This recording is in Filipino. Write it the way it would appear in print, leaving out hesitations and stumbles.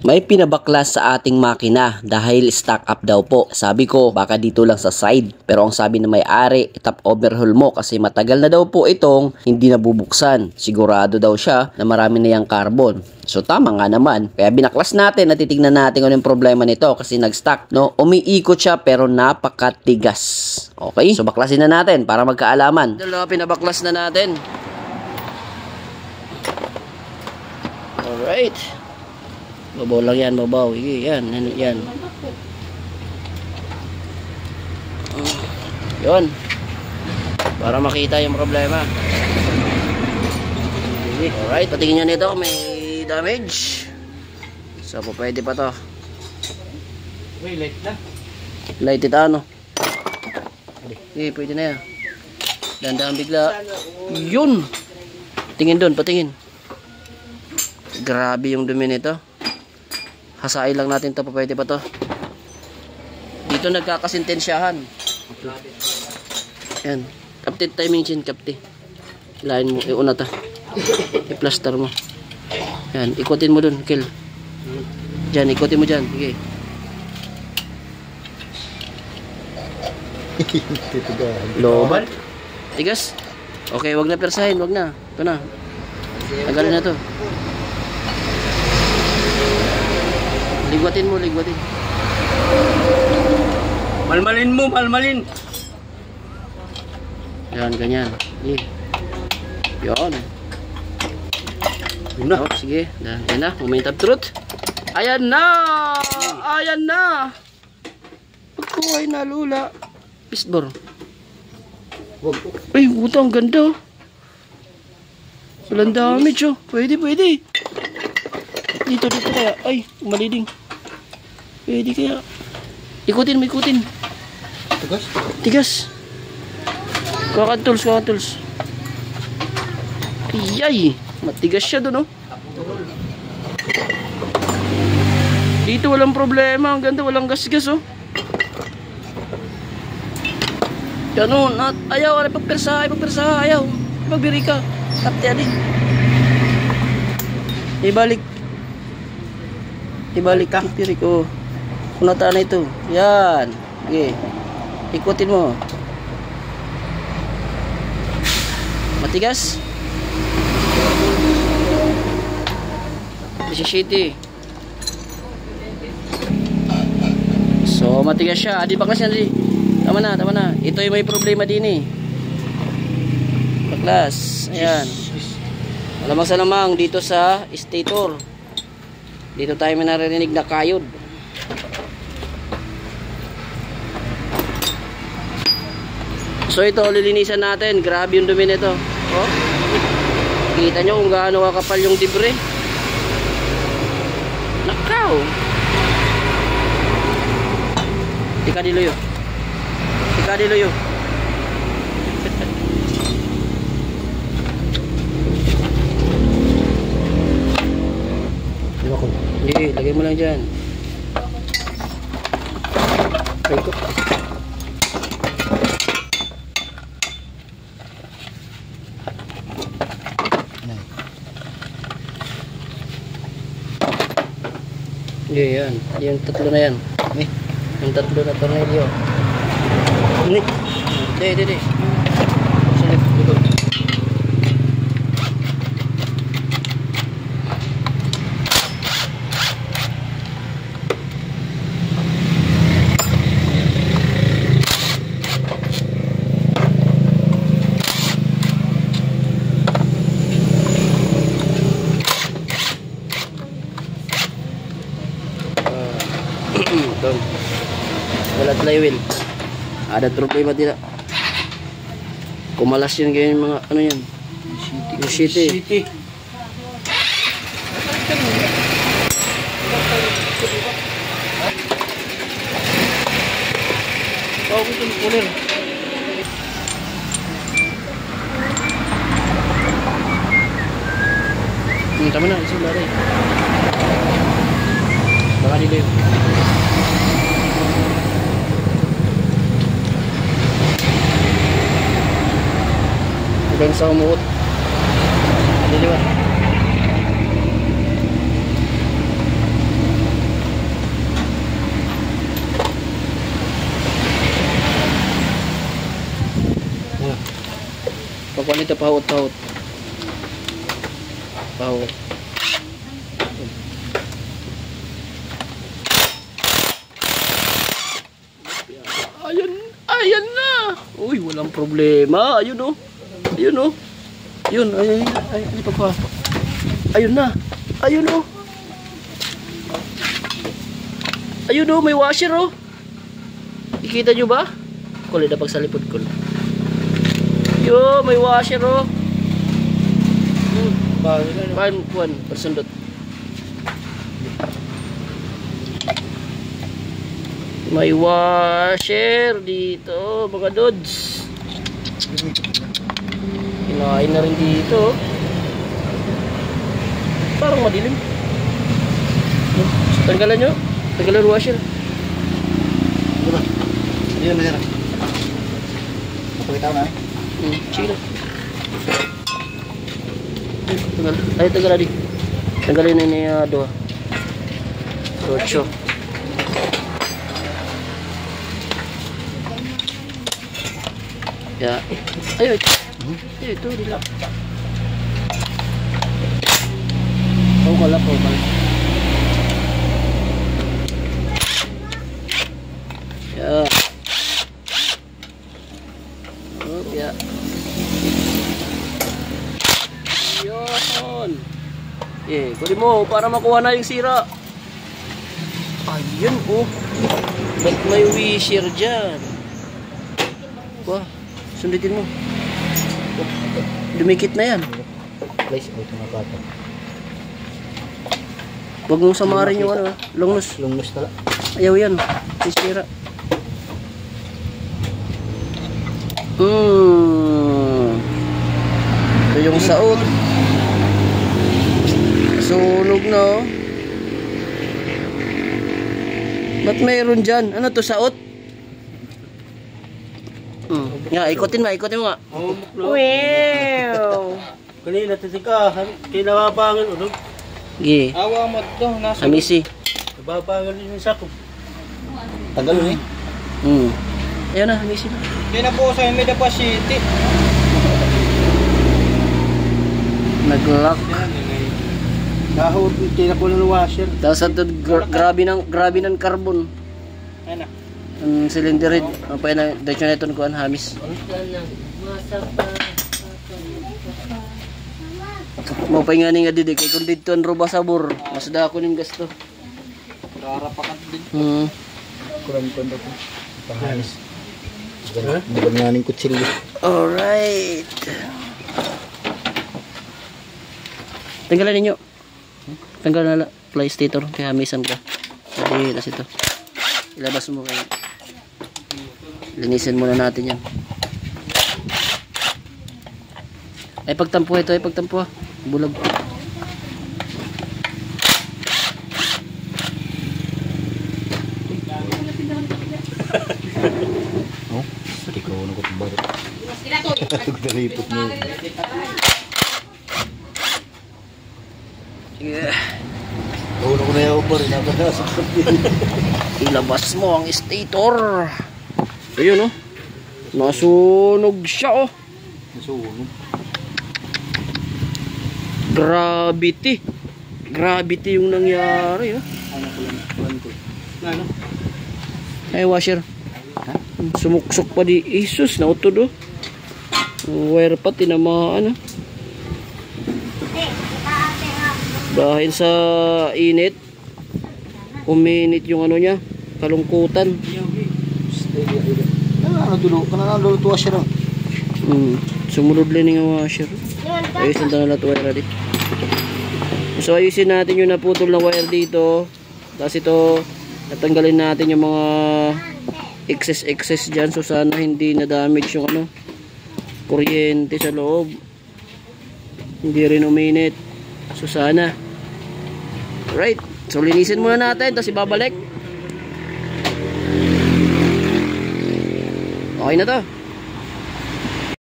May pinabaklas sa ating makina dahil stock up daw po. Sabi ko baka dito lang sa side. Pero ang sabi ng may-ari, top overhaul mo kasi matagal na daw po itong hindi nabubuksan. Sigurado daw siya na marami na yung carbon. So tama nga naman. Kaya binaklas natin at titignan natin kung yung problema nito kasi nag-stock. No? Umiikot siya pero napakatigas. Okay? So baklasin na natin para magkaalaman. Dalawa pinabaklas na natin. Alright. Babaw lang yan, babaw. Yan, yan. Yun. Para makita yung problema. Alright, patingin nyo nito kung may damage. So, pwede pa to. Uy, light na. Light it ano? Okay, pwede na yan. Dandaan bigla. Yun! Patingin dun, patingin. Grabe yung dumi nito. Hasain lang natin to, pwede pa to. Dito nagkakasintensyahan. Yan. Kapti timing chin, kapti. Lain mo, iuna ta. I-plaster mo. Yan, ikutin mo dun, kill. Diyan, ikutin mo dyan. Okay. Lobat. Tigas. Okay, wag na persahin, wag na. Ito na. Tagalin na to. Ligwatin mo, ligwatin. Malmalin mo, malmalin. Yan, ganyan. Yan. Yun na. Oh, sige. Yan na. Moment of truth. Ayan na! Ayan na! Ako ay nalula. Pisbor. Ay, buta, ang ganda. Walang damage, oh. Pwede, pwede. Dito kaya. Ay, umaliding. Pwede kaya. Ikutin mo, ikutin. Tigas? Tigas. Kakantools, kakantools. Iyay! Matigas siya doon, oh. Dito walang problema. Ang ganda, walang gas-gas, oh. Ganun. Ayaw, pagpersa, ayaw. Magbiri ka. Kapte alin. Ibalik ka. Pirik, oh. Kunataan na ito. Yan. Okay. Ikutin mo. Matigas. Shitty. So, matigas siya. Adi, baklas yan, adi. Tama na, tama na. Ito yung may problema din, eh. Baklas. Ayan. Malamang sa lamang dito sa stator. Dito tayo may narinig na kayod. So ito, lilinisan natin. Grabe yung dumi nito. Oh. Kita nyo kung gaano kakapal yung dibre. Nakaw. Tika diluyo. Tika diluyo. Hindi, lagay mo lang dyan. Ay ko. Hindi, yan. Yung tatlo na yan. Yung tatlo na tornilyo. Hindi. Salip dito. Doon. Wala flywheel. Ada problema din. Kumalas yun ganyan mga ano yan. Yung shitty. Oh, ito yung cooler. Tama na, isang lari. Baka nila yun. Hanggang sa umuot. Diliwan. Ito, pahot. Pahot. Ayan na. Uy, walang problema. Ayun oh. Ayun. Ay, ito pa. Ayun na. Ayun oh. Ayun oh, may washer oh. Ikita nyo ba? Kulay na pag sa lipod ko. Yo, may washer oh. Kuan, persundot. May washer dito, mga dudes. Kinain na rin dito. Parang madilim. Tanggalan nyo. Tanggalan washer. Diba? Diyan na dyan. Pakita ko na eh. Sige lang. Tanggal di. Tanggalin na niya doa. Rocho. Ya. Ayo. Ayo itu dilap. Kau kalap. Ya. Oh, ya. Yun. Kunin mo para makuha na yung sira. Ayun oh. Ba't may washer dyan? Wah, sundutin mo. Dumikit na yan. Place ko ito mga bata. Huwag mong samarin yung ano, lungnos. Lungnos tala. Ayaw yan. Sisira. Ito yung saot. Sunog na oh. Ba't mayroon dyan? Ano to, saot? Nga, ikutin mo nga. Wow! Kanina titika, kinababangan ulo. Gi. Awa mo ito, nasa. Amisi. Nababangan din yung sako. Tagal eh. Ayun na, amisi na. Kaya po sa Medha City. Nag-lock. Dahon, tinakuha ng washer. Tapos ito, grabe ng carbon. Ano? Ang cylinder red. Ang pa na, dito na ito kuhan, hamis. Mo pa nga nga didi, kay kung dito ang roba sabor, mas dako ning gasto. Karapakat din. Kurang-kurang ko. Panghalis. Hindi ba nga ning kutsilyo? Alright. Tanggalan ninyo. Tanggal na fly stator kaya hamisan ka. Sabi tas ito. Ilabas mo kayo. Linisin muna natin yan. Ay pagtampo ito, ay pagtampo. Bulag. Oh, sorry ko nung kutubar. Nagdalipot mo. Yeah. Ulo ko na yung ubar, nakakasok sa Ilabas mo ang stator. Ayun oh. Nasunog siya oh. Nasunog. Gravity yung nangyari oh. Ano ko lang ko. Ano? Ay washer. Ha? Sumuksok pa di Isus na utod oh. Wire pa tinamaan oh. Dahil sa init, uminit yung ano niya, kalungkutan. Kanang tuwa siya lang. Sumunod lang yung washer. Ayusin na lahat wire dito. So ayusin natin yung naputol na wire dito. Tapos ito, natanggalin natin yung mga excess dyan. So sana hindi na damage yung ano, kuryente sa loob. Hindi rin uminit. So sana. Right. So linisin muna natin tapos ibabalik. Okay na to.